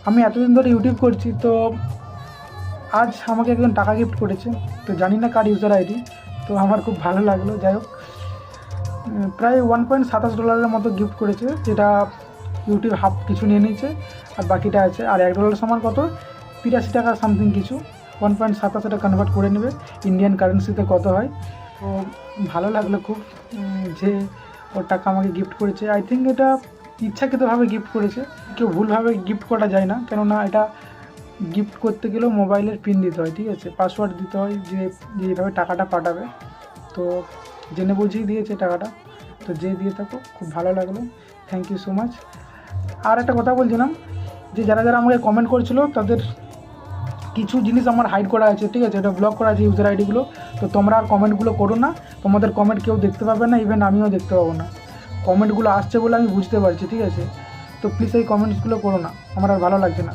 আমি এতদিন ধরে ইউটিউব করছি, তো আজ আমাকে একজন টাকা গিফট করেছে। তো জানি না কার ইউজার আইডি, তো আমার খুব ভালো লাগলো। যাই হোক, প্রায় $1.27 মতো গিফট করেছে, যেটা ইউটিউব হাফ কিছু নিয়ে নিয়েছে আর বাকিটা আছে। আর $1 সমান কত, 83 টাকা সামথিং কিছু। 1.27 এটা কনভার্ট করে নেবে ইন্ডিয়ান কারেন্সিতে কত হয়। তো ভালো লাগলো খুব যে ওর টাকা আমাকে গিফট করেছে। আই থিঙ্ক এটা ইচ্ছাকৃতভাবে গিফট করেছে, কেউ ভুলভাবে গিফট করা যায় না, কেননা এটা গিফট করতে গেলেও মোবাইলের পিন দিতে হয়, ঠিক আছে, পাসওয়ার্ড দিতে হয়, যে যেভাবে টাকাটা পাঠাবে। তো জেনে বুঝিয়ে দিয়েছে টাকাটা। তো যে দিয়ে থাকো, খুব ভালো লাগলো, থ্যাংক ইউ সো মাচ। আর একটা কথা বলছিলাম, যে যারা যারা আমাকে কমেন্ট করেছিল তাদের কিছু জিনিস আমার হাইড করা আছে, ঠিক আছে, এটা ব্লক করা আছে ইউজার আইডিগুলো। তো তোমরা আর কমেন্টগুলো করো না, তোমাদের কমেন্ট কেউ দেখতে পাবে না, ইভেন আমিও দেখতে পাবো না। কমেন্টগুলো আসছে বলে আমি বুঝতে পারছি, ঠিক আছে, তো প্লিজ এই কমেন্টসগুলো করো না, আমার আর ভালো লাগছে না।